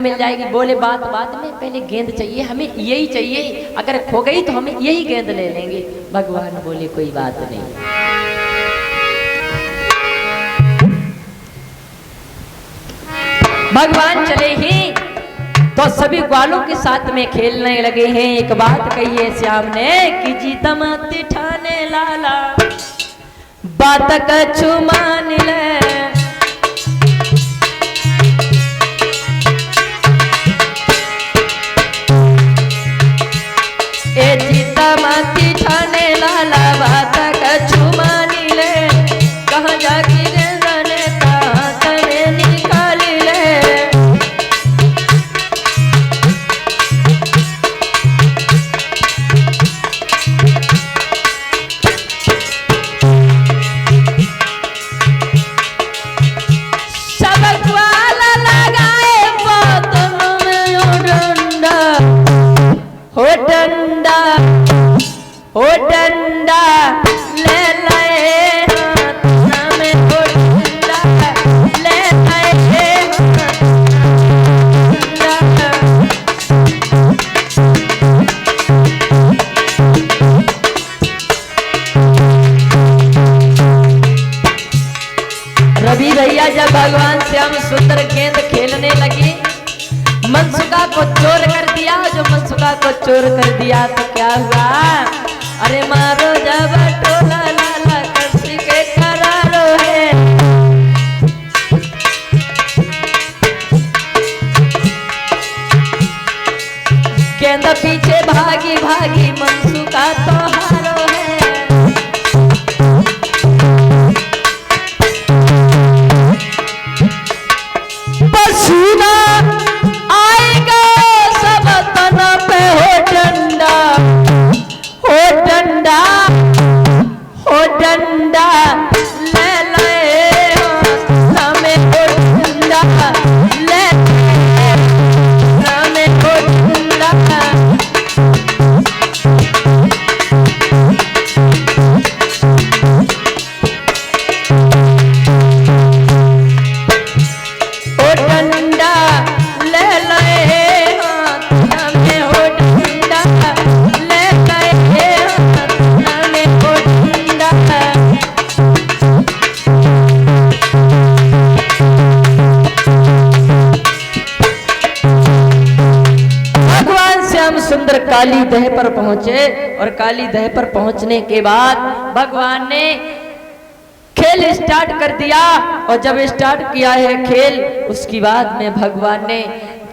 मिल जाएगी। बोले बात बाद में, पहले गेंद चाहिए, हमें यही चाहिए, अगर खो गई तो हमें यही गेंद ले लेंगे। भगवान बोले कोई बात नहीं। भगवान चले ही तो सभी ग्वालों के साथ में खेलने लगे हैं। एक बात कही है श्याम ने कि जीता मत ठाने लाला, बात कछु मान ले। ए जीता माती ठाने लाला, बात कछु मानी ले। कहाँ जाके गेंदने कहाँ तने निकाली ले। सब ग्वाला लगाए बातों में ओ डंडा, हो डंडा, हो डंडा ले लाए हाथ में, हो डंडा ले लाए रवि भैया जब भगवान श्याम सुंदर गेंद खेलने लगे, मनसुका को चोर कर दिया। जो मनसुका को चोर कर दिया तो क्या हुआ, अरे मारो जब टोला लाला कसी के करारो है। गेंद पीछे भागी भागी, मनसुका तो हारो है। पसीना आएगा सब तना पे, हो डंडा, हो डंडा, हो डंडा ले लाए हाथ में, हो डंडा ले लाए हाथ में, हो डंडा। सुंदर काली दह पर पहुंचे और काली दह पर पहुंचने के बाद भगवान ने खेल स्टार्ट कर दिया। और जब स्टार्ट किया है खेल, उसकी बाद में भगवान ने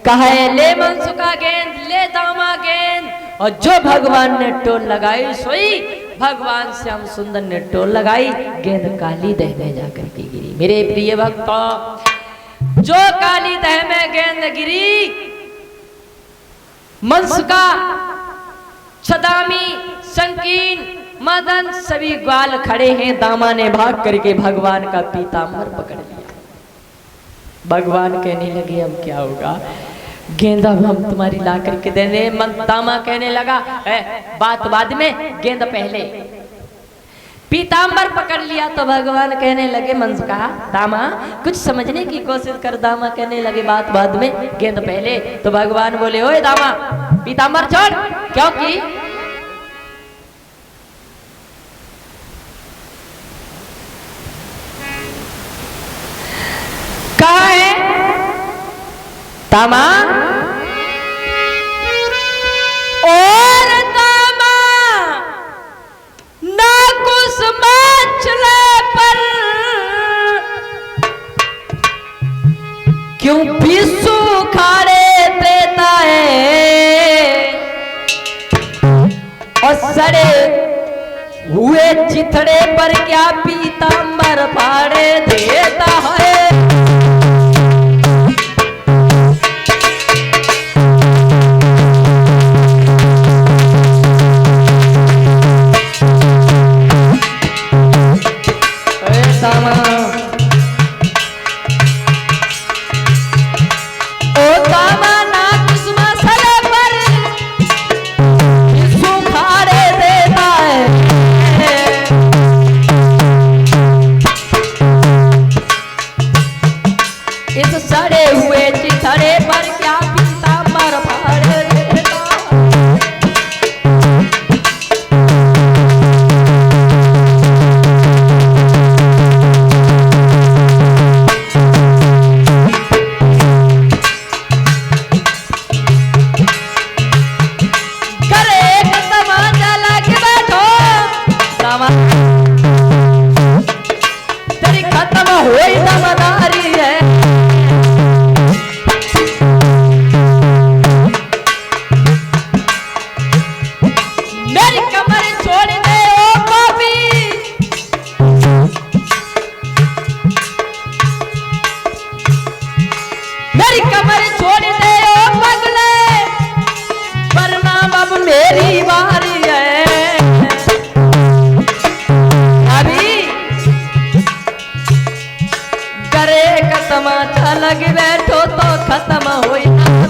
कहा है ले मनसुका गेंद, ले दामा गेंद। और जो भगवान ने टोल लगाई सोई भगवान श्याम सुंदर ने टोल लगाई, गेंद काली दह में जाकर के गिरी। मेरे प्रिय भक्तों, जो काली दह में गेंद गिरी, मनसुका, छदामी, संकीन, मदन सभी ग्वाल खड़े हैं। दामा ने भाग करके भगवान का पीताम्बर पकड़ लिया। भगवान कहने लगे अब क्या होगा, गेंद अब हम तुम्हारी ला करके देने। दामा कहने लगा बात बाद में, गेंद पहले। पीताम्बर पकड़ लिया तो भगवान कहने लगे मनसुका, दामा कुछ समझने की कोशिश कर। दामा कहने लगे बात बाद में, गेंद पहले। तो भगवान बोले ओए दामा, पीताम्बर छोड़, क्योंकि कहाँ है दामा, और दामा ना कुछ मचले पर क्यों पिसू खाड़े देता है, और सड़े हुए चिथड़े पर क्या पीताम्बर फाड़े देता है।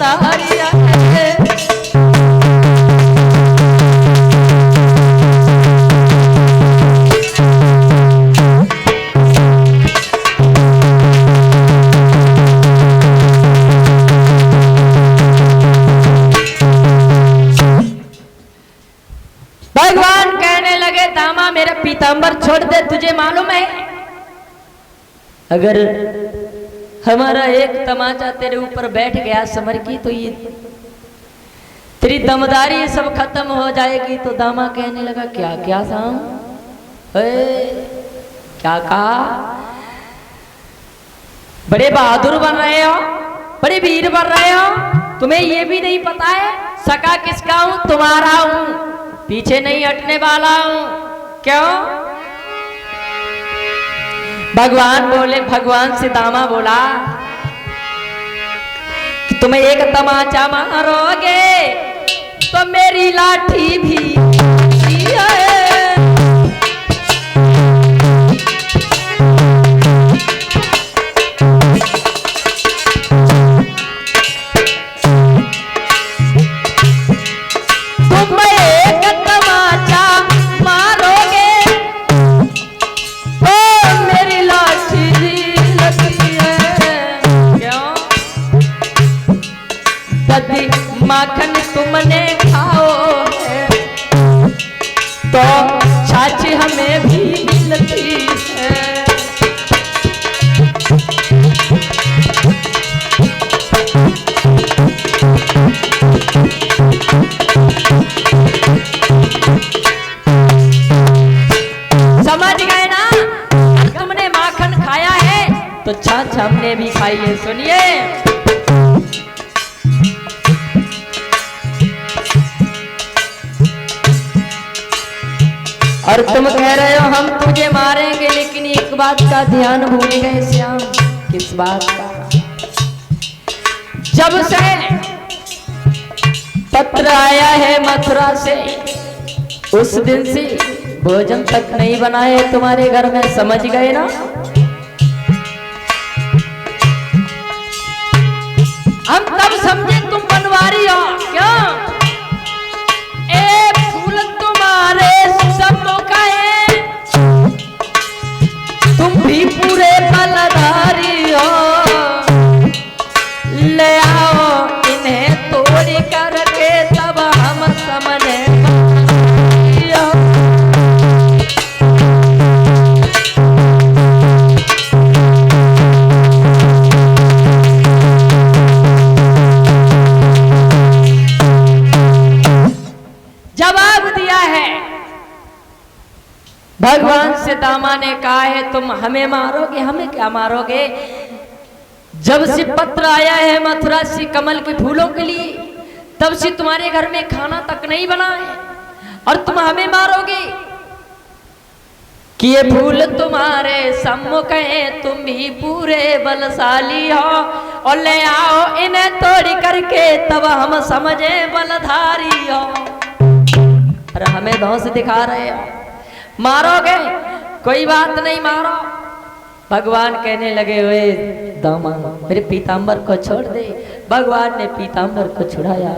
बलधारिया है। भगवान कहने लगे दामा मेरा पीतांबर छोड़ दे, तुझे मालूम है अगर हमारा एक तमाचा तेरे ऊपर बैठ गया समर की तो ये तेरी दमदारी सब खत्म हो जाएगी। तो दामा कहने लगा क्या क्या साम क्या कहा, बड़े बहादुर बन रहे हो, बड़े वीर बन रहे हो, तुम्हें ये भी नहीं पता है सका किसका हूं, तुम्हारा हूं, पीछे नहीं हटने वाला हूं। क्यों? भगवान बोले, भगवान से दामा बोला कि तुम्हें एक तमाचा मारोगे तो मेरी लाठी भी माखन तुमने खाओ है तो छाछ हमें भी मिलती है। समझ गए ना? तुमने माखन खाया है तो छाछ हमने भी खाई है। सुनिए, और तुम कह रहे हो हम तुझे मारेंगे, लेकिन एक बात का ध्यान भूल गए श्याम। किस बात का? जब से पत्र आया है मथुरा से उस दिन से भोजन तक नहीं बना है तुम्हारे घर में। समझ गए ना? हम तब समझे तुम बनवारी हो। क्यों? ए फूल तुम्हारे सब तुम भी पूरे बलधारी हो, ले आओ इन्हें तोड़ करके तब हम समझे। जवाब दिया है भगवान से। दामा ने कहा है तुम हमें मारोगे, हमें क्या मारोगे? जब से पत्र आया है मथुरा से कमल के फूलों के लिए तब से तुम्हारे घर में खाना तक नहीं बना है और तुम हमें मारोगे कि ये फूल तुम्हारे सम्मुख हैं, तुम भी पूरे बलशाली हो और ले आओ इन्हें तोड़ करके तब हम समझे बलधारी हो। अरे हमें धौंस दिखा रहे हो, मारोगे? कोई बात नहीं, मारो। भगवान कहने लगे हुए दामा मेरे पीतांबर को छोड़ दे। भगवान ने पीतांबर को छुड़ाया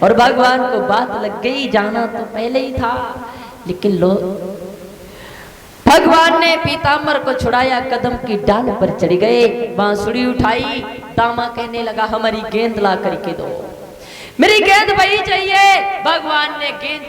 और भगवान को बात लग गई, जाना तो पहले ही था, लेकिन लो भगवान ने पीतांबर को छुड़ाया, कदम की डाल पर चढ़ गए, बांसुरी उठाई। दामा कहने लगा हमारी गेंद ला करके दो, मेरी गेंद वही चाहिए। भगवान ने गेंद